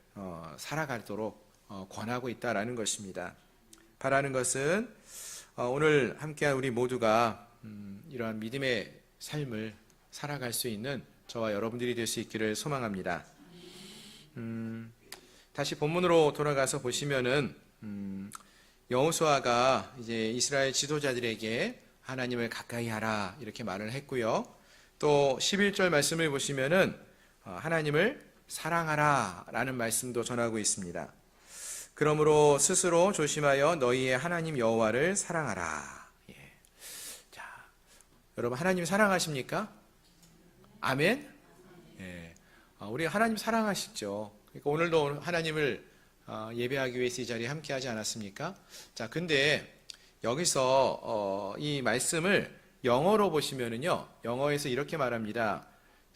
살아가도록 권하고 있다라는 것입니다. 바라는 것은 오늘 함께한 우리 모두가 이러한 믿음의 삶을 살아갈 수 있는 저와 여러분들이 될 수 있기를 소망합니다. 다시 본문으로 돌아가서 보시면은 여호수아가 이제 이스라엘 지도자들에게 하나님을 가까이 하라 이렇게 말을 했고요. 또 11절 말씀을 보시면은 하나님을 사랑하라 라는 말씀도 전하고 있습니다. 그러므로 스스로 조심하여 너희의 하나님 여호와를 사랑하라. 예. 자, 여러분 하나님 사랑하십니까? 아멘. 예. 우리 하나님 사랑하시죠. 그러니까 오늘도 하나님을 예배하기 위해서 이 자리에 함께하지 않았습니까? 자, 근데 여기서 이 말씀을 영어로 보시면은요, 영어에서 이렇게 말합니다.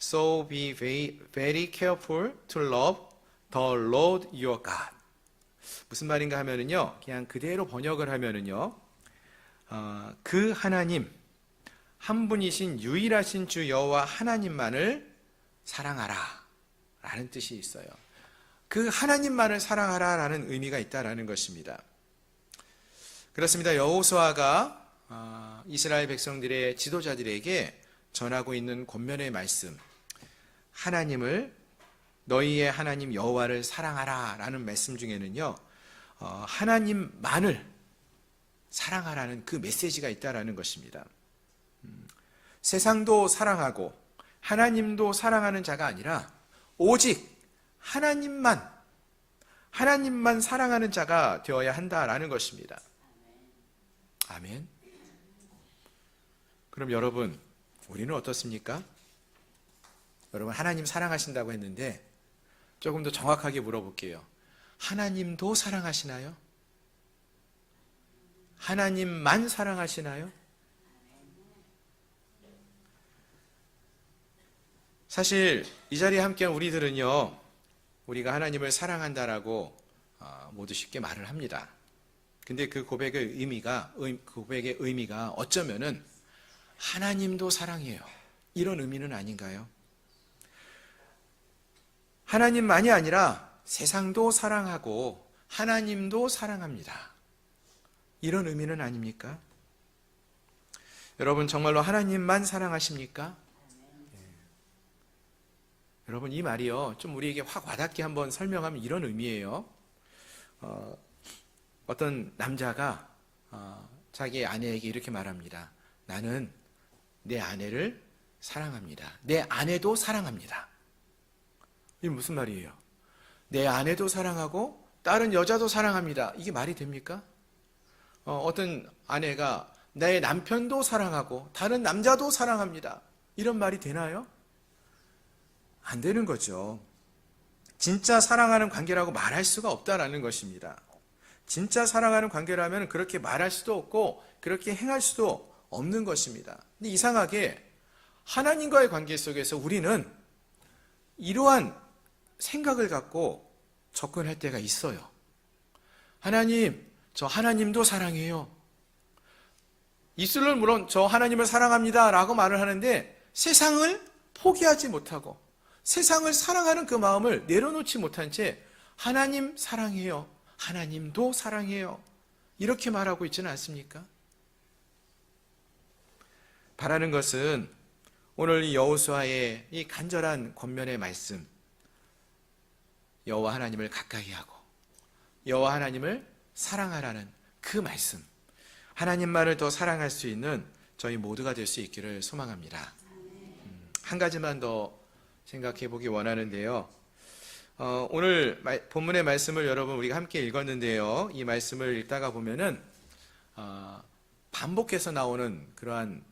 So be very careful to love the Lord your God. 무슨 말인가 하면은요, 그냥 그대로 번역을 하면은요, 그 하나님, 한 분이신 유일하신 주 여호와 하나님만을 사랑하라 라는 뜻이 있어요. 그 하나님만을 사랑하라 라는 의미가 있다라는 것입니다. 그렇습니다. 여호수아가 이스라엘 백성들의 지도자들에게 전하고 있는 권면의 말씀, 하나님을, 너희의 하나님 여호와를 사랑하라 라는 말씀 중에는요, 하나님만을 사랑하라는 그 메시지가 있다라는 것입니다. 세상도 사랑하고 하나님도 사랑하는 자가 아니라 오직 하나님만 사랑하는 자가 되어야 한다라는 것입니다. 아멘. 그럼 여러분, 우리는 어떻습니까? 여러분, 하나님 사랑하신다고 했는데 조금 더 정확하게 물어볼게요. 하나님도 사랑하시나요? 하나님만 사랑하시나요? 사실 이 자리에 함께한 우리들은요, 우리가 하나님을 사랑한다라고 모두 쉽게 말을 합니다. 근데 그 고백의 의미가 어쩌면은 하나님도 사랑해요, 이런 의미는 아닌가요? 하나님만이 아니라 세상도 사랑하고 하나님도 사랑합니다, 이런 의미는 아닙니까? 여러분, 정말로 하나님만 사랑하십니까? 여러분, 이 말이요, 좀 우리에게 확 와닿게 한번 설명하면 이런 의미예요. 어떤 남자가 자기 아내에게 이렇게 말합니다. 나는 내 아내를 사랑합니다. 내 아내도 사랑합니다. 이게 무슨 말이에요? 내 아내도 사랑하고 다른 여자도 사랑합니다. 이게 말이 됩니까? 어떤 아내가 내 남편도 사랑하고 다른 남자도 사랑합니다, 이런 말이 되나요? 안 되는 거죠. 진짜 사랑하는 관계라고 말할 수가 없다라는 것입니다. 진짜 사랑하는 관계라면 그렇게 말할 수도 없고 그렇게 행할 수도 없는 것입니다. 근데 이상하게 하나님과의 관계 속에서 우리는 이러한 생각을 갖고 접근할 때가 있어요. 하나님, 저 하나님도 사랑해요. 입술로 물론 저 하나님을 사랑합니다 라고 말을 하는데 세상을 포기하지 못하고 세상을 사랑하는 그 마음을 내려놓지 못한 채 하나님 사랑해요, 하나님도 사랑해요, 이렇게 말하고 있지는 않습니까? 바라는 것은 오늘 이 여호수아의 이 간절한 권면의 말씀, 여호와 하나님을 가까이 하고 여호와 하나님을 사랑하라는 그 말씀, 하나님만을 더 사랑할 수 있는 저희 모두가 될 수 있기를 소망합니다. 한 가지만 더 생각해 보기 원하는데요. 오늘 본문의 말씀을 여러분 우리가 함께 읽었는데요. 이 말씀을 읽다가 보면은 반복해서 나오는 그러한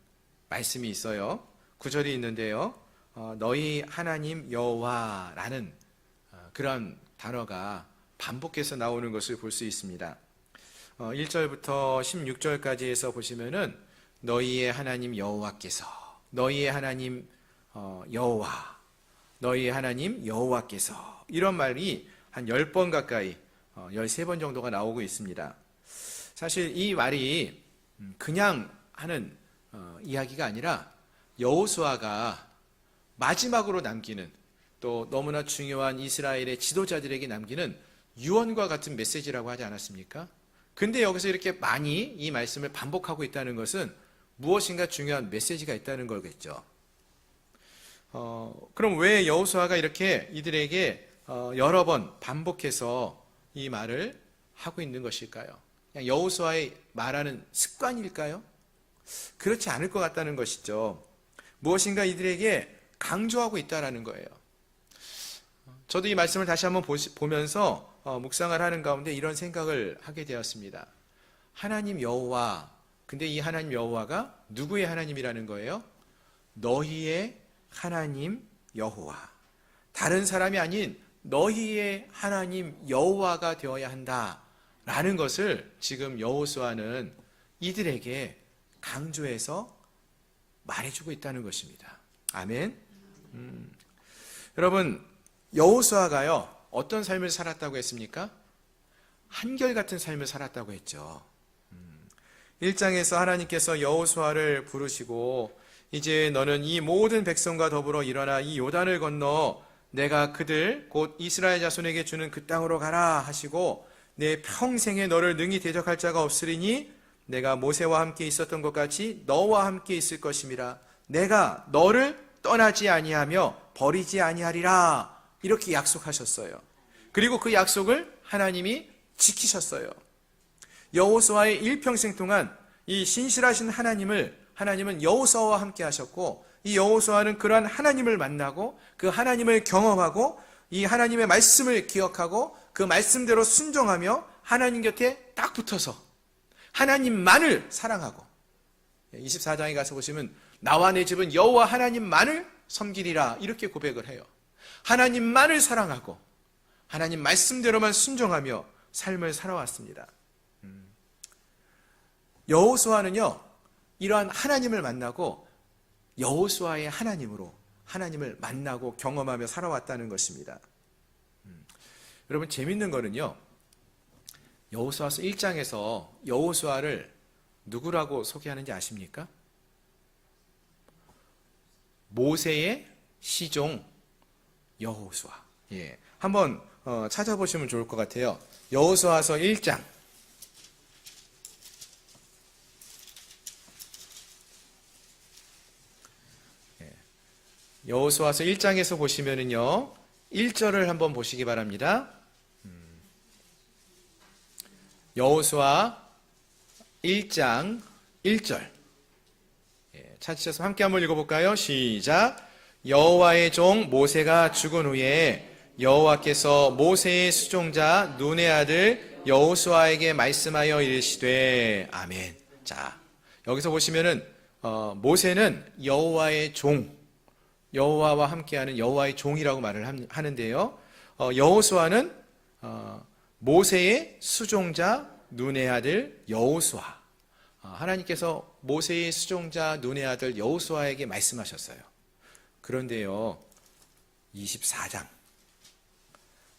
말씀이 있어요. 구절이 있는데요. 너희 하나님 여호와라는 그런 단어가 반복해서 나오는 것을 볼 수 있습니다. 1절부터 16절까지 해서 보시면은 너희의 하나님 여호와께서, 너희의 하나님 여호와, 너희의 하나님 여호와께서, 이런 말이 한 10번 가까이 13번 정도가 나오고 있습니다. 사실 이 말이 그냥 하는 이야기가 아니라 여호수아가 마지막으로 남기는, 또 너무나 중요한 이스라엘의 지도자들에게 남기는 유언과 같은 메시지라고 하지 않았습니까? 근데 여기서 이렇게 많이 이 말씀을 반복하고 있다는 것은 무엇인가 중요한 메시지가 있다는 거겠죠. 그럼 왜 여호수아가 이렇게 이들에게 여러 번 반복해서 이 말을 하고 있는 것일까요? 그냥 여호수아의 말하는 습관일까요? 그렇지 않을 것 같다는 것이죠. 무엇인가 이들에게 강조하고 있다라는 거예요. 저도 이 말씀을 다시 한번 보면서 묵상을 하는 가운데 이런 생각을 하게 되었습니다. 하나님 여호와, 근데 이 하나님 여호와가 누구의 하나님이라는 거예요? 너희의 하나님 여호와. 다른 사람이 아닌 너희의 하나님 여호와가 되어야 한다라는 것을 지금 여호수아는 이들에게 강조해서 말해주고 있다는 것입니다. 아멘. 여러분, 여호수아가요 어떤 삶을 살았다고 했습니까? 한결같은 삶을 살았다고 했죠. 1장에서 하나님께서 여호수아를 부르시고 이제 너는 이 모든 백성과 더불어 일어나 이 요단을 건너 내가 그들 곧 이스라엘 자손에게 주는 그 땅으로 가라 하시고 내 평생에 너를 능히 대적할 자가 없으리니 내가 모세와 함께 있었던 것 같이 너와 함께 있을 것임이라. 내가 너를 떠나지 아니하며 버리지 아니하리라. 이렇게 약속하셨어요. 그리고 그 약속을 하나님이 지키셨어요. 여호수아의 일평생 동안 이 신실하신 하나님은 여호수아와 함께 하셨고 이 여호수아는 그러한 하나님을 만나고 그 하나님을 경험하고 이 하나님의 말씀을 기억하고 그 말씀대로 순종하며 하나님 곁에 딱 붙어서 하나님만을 사랑하고 24장에 가서 보시면 나와 내 집은 여호와 하나님만을 섬기리라 이렇게 고백을 해요. 하나님만을 사랑하고 하나님 말씀대로만 순종하며 삶을 살아왔습니다. 여호수아는요 이러한 하나님을 만나고 여호수아의 하나님으로 하나님을 만나고 경험하며 살아왔다는 것입니다. 여러분 재밌는 거는요 여호수아서 1장에서 여호수아를 누구라고 소개하는지 아십니까? 모세의 시종 여호수아. 예, 한번 찾아보시면 좋을 것 같아요. 여호수아서 1장. 여호수아서 1장에서 보시면은요 1절을 한번 보시기 바랍니다. 여호수아 1장 1절 찾으셔서 함께 한번 읽어볼까요? 시작. 여호와의 종 모세가 죽은 후에 여호와께서 모세의 수종자 눈의 아들 여호수아에게 말씀하여 이르시되 아멘. 자 여기서 보시면은 모세는 여호와의 종, 여호와와 함께하는 여호와의 종이라고 말을 하는데요. 여호수아는 모세의 수종자 눈의 아들 여호수아. 하나님께서 모세의 수종자 눈의 아들 여호수아에게 말씀하셨어요. 그런데요 24장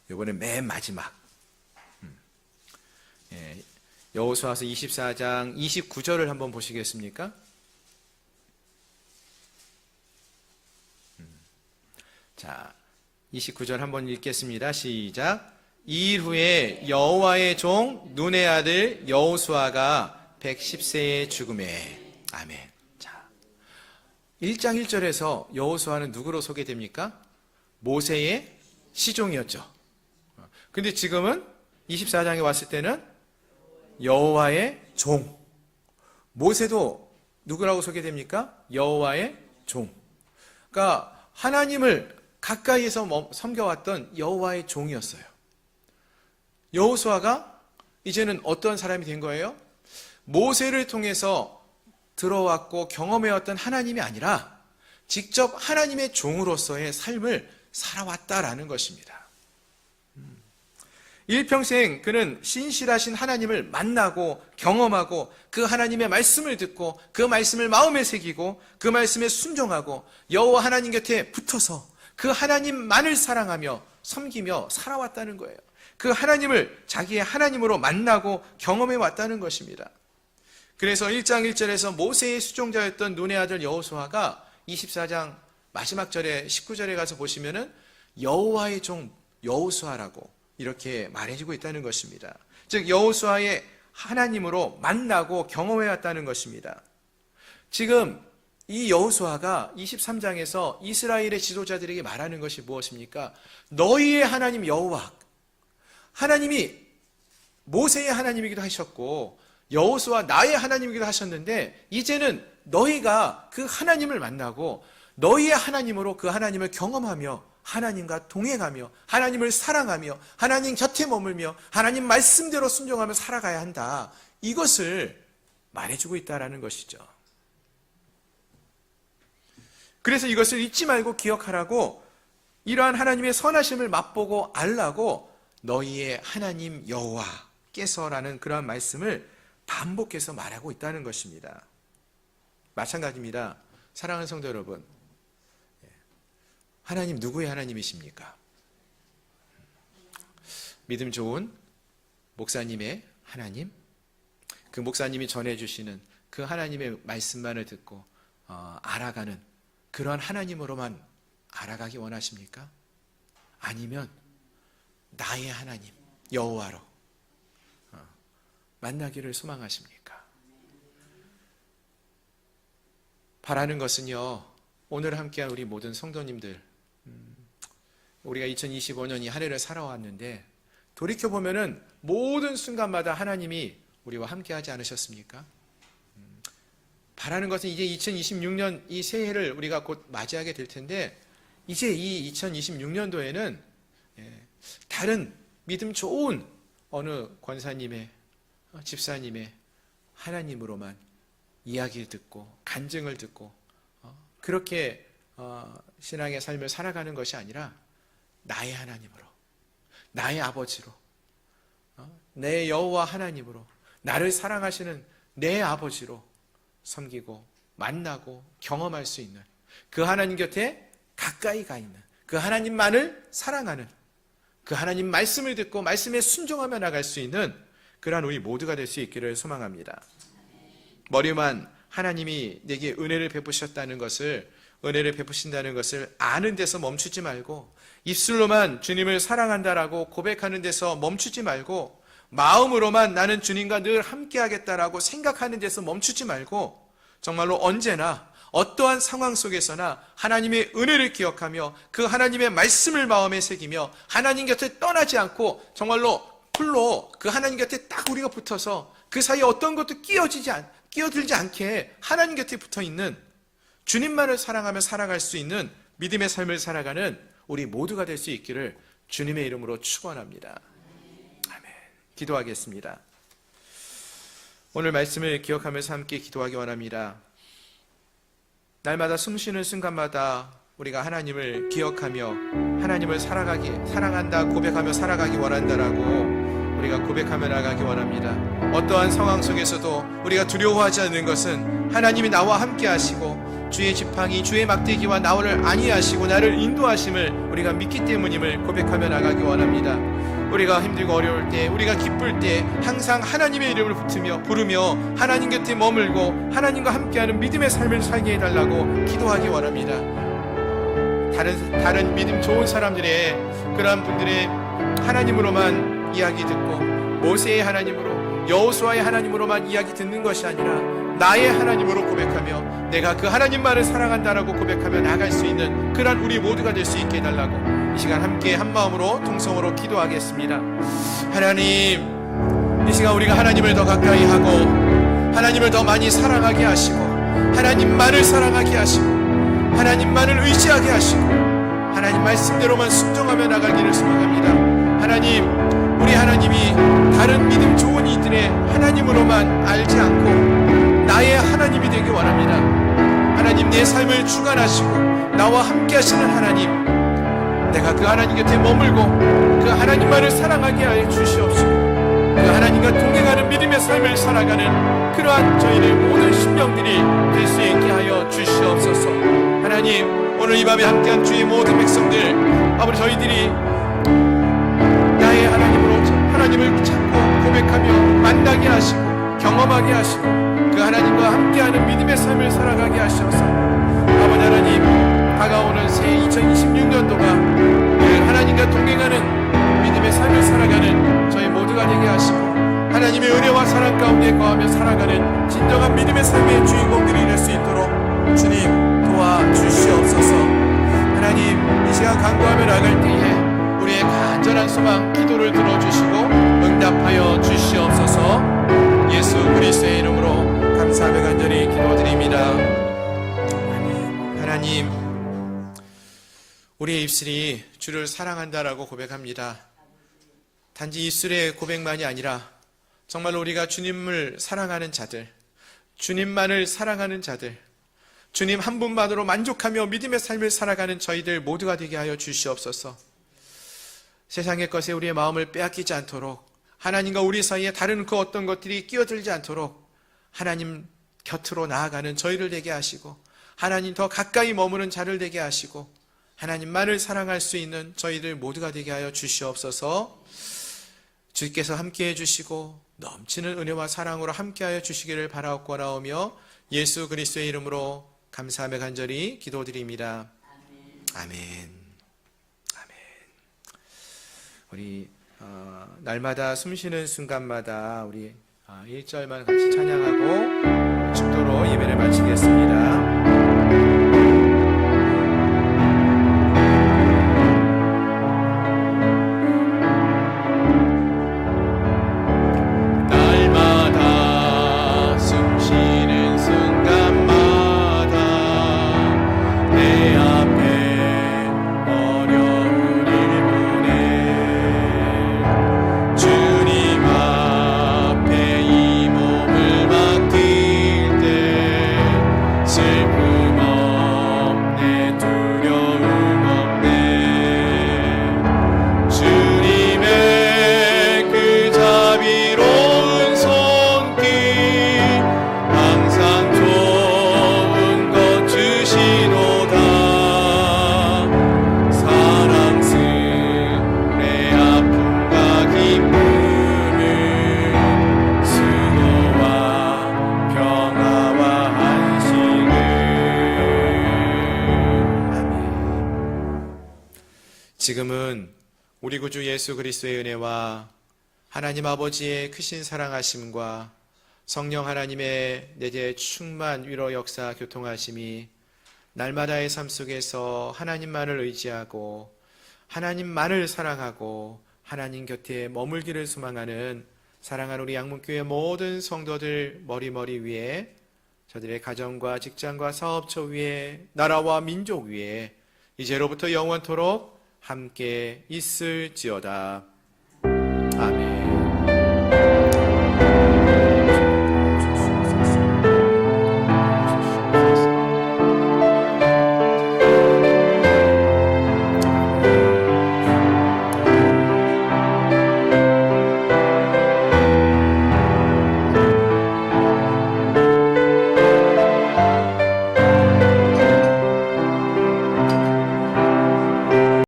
이번에 맨 마지막 여호수아서 24장 29절을 한번 보시겠습니까? 자 29절 한번 읽겠습니다. 시작. 이 일 후에 여호와의 종 눈의 아들 여호수아가 110세에 죽음에 아멘. 자 1장 1절에서 여호수아는 누구로 소개됩니까? 모세의 시종이었죠. 근데 지금은 24장에 왔을 때는 여호와의 종. 모세도 누구라고 소개됩니까? 여호와의 종. 그러니까 하나님을 가까이에서 섬겨왔던 여호와의 종이었어요. 여호수아가 이제는 어떤 사람이 된 거예요? 모세를 통해서 들어왔고 경험해왔던 하나님이 아니라 직접 하나님의 종으로서의 삶을 살아왔다라는 것입니다. 일평생 그는 신실하신 하나님을 만나고 경험하고 그 하나님의 말씀을 듣고 그 말씀을 마음에 새기고 그 말씀에 순종하고 여호와 하나님 곁에 붙어서 그 하나님만을 사랑하며 섬기며 살아왔다는 거예요. 그 하나님을 자기의 하나님으로 만나고 경험해 왔다는 것입니다. 그래서 1장 1절에서 모세의 수종자였던 눈의 아들 여호수아가 24장 마지막 절에 19절에 가서 보시면은 여호와의 종 여호수아라고 이렇게 말해주고 있다는 것입니다. 즉 여호수아의 하나님으로 만나고 경험해 왔다는 것입니다. 지금 이 여호수아가 23장에서 이스라엘의 지도자들에게 말하는 것이 무엇입니까? 너희의 하나님 여호와, 하나님이 모세의 하나님이기도 하셨고 여호수아 나의 하나님이기도 하셨는데 이제는 너희가 그 하나님을 만나고 너희의 하나님으로 그 하나님을 경험하며 하나님과 동행하며 하나님을 사랑하며 하나님 곁에 머물며 하나님 말씀대로 순종하며 살아가야 한다. 이것을 말해주고 있다라는 것이죠. 그래서 이것을 잊지 말고 기억하라고, 이러한 하나님의 선하심을 맛보고 알라고 너희의 하나님 여호와께서라는 그러한 말씀을 반복해서 말하고 있다는 것입니다. 마찬가지입니다. 사랑하는 성도 여러분, 하나님 누구의 하나님이십니까? 믿음 좋은 목사님의 하나님, 그 목사님이 전해주시는 그 하나님의 말씀만을 듣고 알아가는 그러한 하나님으로만 알아가기 원하십니까? 아니면 나의 하나님 여호와로 만나기를 소망하십니까? 바라는 것은요, 오늘 함께한 우리 모든 성도님들, 우리가 2025년 이 한 해를 살아왔는데 돌이켜보면은 모든 순간마다 하나님이 우리와 함께하지 않으셨습니까? 바라는 것은 이제 2026년 이 새해를 우리가 곧 맞이하게 될 텐데, 이제 이 2026년도에는 다른 믿음 좋은 어느 권사님의, 집사님의 하나님으로만 이야기를 듣고 간증을 듣고 그렇게 신앙의 삶을 살아가는 것이 아니라 나의 하나님으로, 나의 아버지로, 내 여호와 하나님으로, 나를 사랑하시는 내 아버지로 섬기고 만나고 경험할 수 있는, 그 하나님 곁에 가까이 가 있는, 그 하나님만을 사랑하는, 그 하나님 말씀을 듣고 말씀에 순종하며 나갈 수 있는 그러한 우리 모두가 될 수 있기를 소망합니다. 머리만 하나님이 내게 은혜를 베푸셨다는 것을, 은혜를 베푸신다는 것을 아는 데서 멈추지 말고, 입술로만 주님을 사랑한다라고 고백하는 데서 멈추지 말고, 마음으로만 나는 주님과 늘 함께하겠다라고 생각하는 데서 멈추지 말고, 정말로 언제나 어떠한 상황 속에서나 하나님의 은혜를 기억하며 그 하나님의 말씀을 마음에 새기며 하나님 곁에 떠나지 않고 정말로 풀로 그 하나님 곁에 딱 우리가 붙어서 그 사이에 어떤 것도 끼어들지 않게 하나님 곁에 붙어있는, 주님만을 사랑하며 살아갈 수 있는 믿음의 삶을 살아가는 우리 모두가 될 수 있기를 주님의 이름으로 축원합니다. 아멘. 기도하겠습니다. 오늘 말씀을 기억하면서 함께 기도하기 원합니다. 날마다 숨쉬는 순간마다 우리가 하나님을 기억하며 하나님을 사랑한다 고백하며 살아가기 원한다라고 우리가 고백하며 나가기 원합니다. 어떠한 상황 속에서도 우리가 두려워하지 않는 것은 하나님이 나와 함께 하시고 주의 지팡이 주의 막대기와 나를 안위하시고 나를 인도하심을 우리가 믿기 때문임을 고백하며 나가기 원합니다. 우리가 힘들고 어려울 때, 우리가 기쁠 때 항상 하나님의 이름을 부르며 하나님 곁에 머물고 하나님과 함께하는 믿음의 삶을 살게 해달라고 기도하기 원합니다. 다른 믿음 좋은 사람들의, 그러한 분들의 하나님으로만 이야기 듣고 모세의 하나님으로, 여호수아의 하나님으로만 이야기 듣는 것이 아니라 나의 하나님으로 고백하며 내가 그 하나님만을 사랑한다라고 고백하며 나갈 수 있는 그러한 우리 모두가 될 수 있게 해달라고 이 시간 함께 한 마음으로 통성으로 기도하겠습니다. 하나님, 이 시간 우리가 하나님을 더 가까이 하고 하나님을 더 많이 사랑하게 하시고 하나님만을 사랑하게 하시고 하나님만을 의지하게 하시고 하나님 말씀대로만 순종하며 나가기를 소망합니다. 하나님, 우리 하나님이 다른 믿음 좋은 이들의 하나님으로만 알지 않고 나의 하나님이 되기 원합니다. 하나님, 내 삶을 주관하시고 나와 함께 하시는 하나님, 내가 그 하나님 곁에 머물고 그 하나님만을 사랑하게 하여 주시옵시고 그 하나님과 동행하는 믿음의 삶을 살아가는 그러한 저희들 모든 심령들이 될 수 있게 하여 주시옵소서. 하나님, 오늘 이 밤에 함께한 주의 모든 백성들, 아버지, 저희들이 나의 하나님을 찾고 고백하며 만나게 하시고 경험하게 하시고 그 하나님과 함께하는 믿음의 삶을 살아가게 하셔서 아버지 하나님, 다가오는 새해 2026년도가 하나님과 동행하는 믿음의 삶을 살아가는 저희 모두가 되게 하시고 하나님의 은혜와 사랑 가운데 거하며 살아가는 진정한 믿음의 삶의 주인공들이 될 수 있도록 주님 도와주시옵소서. 하나님, 이 시간 간구하며 나갈 때에 우리의 간절한 소망 기도를 들어주시고 응답하여 주시옵소서. 예수 그리스도 우리의 입술이 주를 사랑한다라고 고백합니다. 단지 입술의 고백만이 아니라 정말로 우리가 주님을 사랑하는 자들, 주님만을 사랑하는 자들, 주님 한 분만으로 만족하며 믿음의 삶을 살아가는 저희들 모두가 되게 하여 주시옵소서. 세상의 것에 우리의 마음을 빼앗기지 않도록, 하나님과 우리 사이에 다른 그 어떤 것들이 끼어들지 않도록 하나님 곁으로 나아가는 저희를 되게 하시고, 하나님 더 가까이 머무는 자를 되게 하시고, 하나님만을 사랑할 수 있는 저희들 모두가 되게 하여 주시옵소서. 주께서 함께해 주시고 넘치는 은혜와 사랑으로 함께하여 주시기를 바라옵고나오며 예수 그리스도의 이름으로 감사하며 간절히 기도드립니다. 아멘. 아멘. 우리 날마다 숨쉬는 순간마다 우리 1절만 같이 찬양하고 축도로 예배를 마치겠습니다. 지금은 우리 구주 예수 그리스도의 은혜와 하나님 아버지의 크신 사랑하심과 성령 하나님의 내재 충만 위로 역사 교통하심이 날마다의 삶 속에서 하나님만을 의지하고 하나님만을 사랑하고 하나님 곁에 머물기를 소망하는 사랑하는 우리 양문교회 모든 성도들 머리머리 위에, 저들의 가정과 직장과 사업처 위에, 나라와 민족 위에 이제로부터 영원토록 함께 있을지어다.